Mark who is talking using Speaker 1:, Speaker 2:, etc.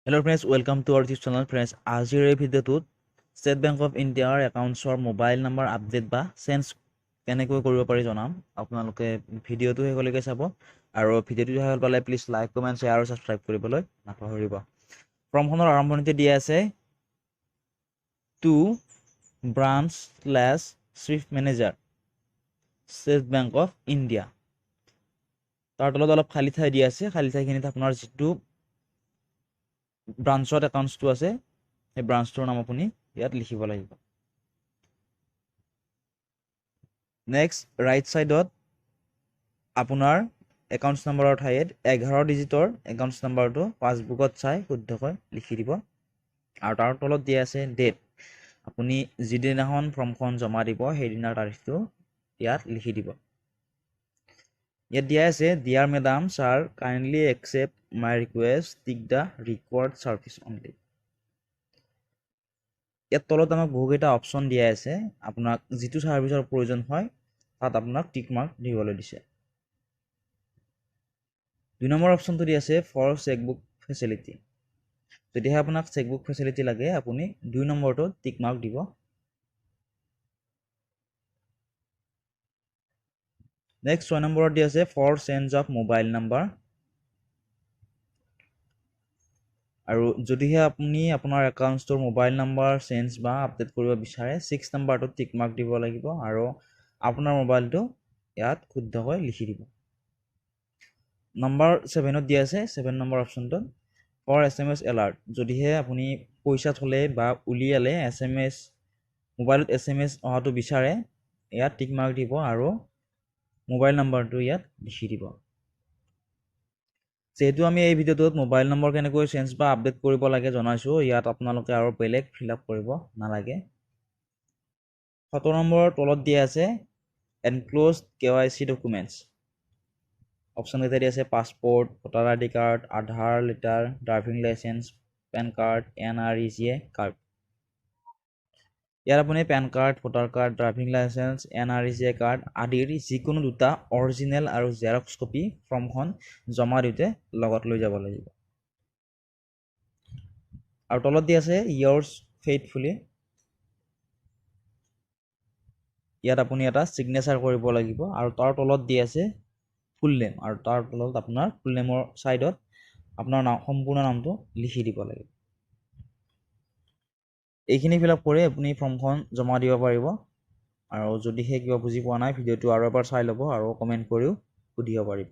Speaker 1: Hello friends, welcome to our YouTube channel friends. আজিৰ এই ভিডিঅ'টোত ষ্টেট বেংক অফ ইণ্ডিয়াৰ একাউণ্টছৰ মোবাইল নাম্বাৰ আপডেট বা চেঞ্জ কেনেকৈ কৰিব পাৰি জনাম। আপোনালোকে ভিডিঅ'টো শেষলৈকে চাব আৰু ভিডিঅ'টো ভাল পালে প্লিজ লাইক কমেণ্ট শ্বেয়াৰ আৰু ছাবস্ক্ৰাইব কৰিবলৈ নাপাহৰিব। ফৰ্মখনৰ আৰম্ভণিতে দিয়া আছে to branch chief manager State Bank of India. তাৰ তলত অলপ খালী ঠাই দিয়া আছে, খালী ঠাইখিনিত আপোনাৰ যিটো ব্ৰাঞ্চত একাউণ্টছটো আছে সেই ব্ৰাঞ্চটোৰ নাম আপুনি ইয়াত লিখিব লাগিব। নেক্সট ৰাইট ছাইডত আপোনাৰ একাউণ্টছ নাম্বাৰৰ ঠাইত 11 ডিজিটৰ একাউণ্টছ নাম্বাৰটো পাছবুকত চাই শুদ্ধকৈ লিখি দিব আৰু তাৰ তলত দিয়া আছে ডেট। আপুনি যিদিনাখন ফৰ্মখন জমা দিব সেইদিনাৰ তাৰিখটো ইয়াত লিখি দিব। ইয়াত দিয়া আছে dear madam sir kindly accept my request tick the required service only. ইয়াত তলত আমাক বহুকেইটা অপশ্যন দিয়া আছে, আপোনাক যিটো চাৰ্ভিচৰ প্ৰয়োজন হয় তাত আপোনাক টিক মাৰ্ক দিবলৈ দিছে। 2 নম্বৰ অপশ্যনটো দি আছে ফৰ চেকবুক ফেচিলিটি। যদিহে আপোনাক চেকবুক ফেচিলিটি লাগে আপুনি 2 নম্বৰটো টিক মাৰ্ক দিব। নেক্সট 6 নম্বৰত দি আছে for change of mobile number. আৰু যদিহে আপুনি আপোনাৰ একাউণ্টছটোৰ মোবাইল নাম্বাৰ চেঞ্জ বা আপডেট কৰিব বিচাৰে 6 নম্বৰটোত টিক মাৰ্ক দিব লাগিব আৰু আপোনাৰ মোবাইলটো ইয়াত শুদ্ধকৈ লিখি দিব। নম্বৰ 7ত দিয়া আছে 7 নম্বৰ অপশ্যনটোত ফৰ SMS এলাৰ্ট। যদিহে আপুনি পইচা থ'লে বা উলিয়ালে SMS মোবাইলত SMS অহাটো বিচাৰে ইয়াত টিক মাৰ্ক দিব আৰু মোবাইল নাম্বাৰটো ইয়াত লিখি দিব। যেহেতু আমি এই ভিডিঅ'টোত মোবাইল নম্বৰ কেনেকৈ চেঞ্জ বা আপডেট কৰিব লাগে জনাইছোঁ, ইয়াত আপোনালোকে আৰু বেলেগ ফিল আপ কৰিব নালাগে। 17 নম্বৰৰ তলত দিয়া আছে এনক্ল'জ KYC ডকুমেণ্টছ। অপশ্যনকেইটা দিয়া আছে passport, voter ID card, Aadhaar letter, driving licence, PAN card, NREGA card. ইয়াত আপুনি PAN card, voter card, driving licence, NREGA card আদিৰ যিকোনো দুটা অৰিজিনেল আৰু জেৰক্স কপি ফৰ্মখন জমা দিওঁতে লগত লৈ যাব লাগিব। আৰু তলত দি আছে ইয়াৰ্ছ ফেইথফুলি। ইয়াত আপুনি এটা ছিগনেচাৰ কৰিব লাগিব আৰু তাৰ তলত দি আছে ফুল নেম আৰু তাৰ তলত আপোনাৰ ফুল নেমৰ ছাইডত আপোনাৰ সম্পূৰ্ণ নামটো লিখি দিব লাগিব। এইখিনি ফিল আপ কৰি আপুনি ফৰ্মখন জমা দিব পাৰিব। আৰু যদিহে কিবা বুজি পোৱা নাই ভিডিঅ'টো আৰু এবাৰ চাই ল'ব আৰু কমেণ্ট কৰিও সুধিব পাৰিব।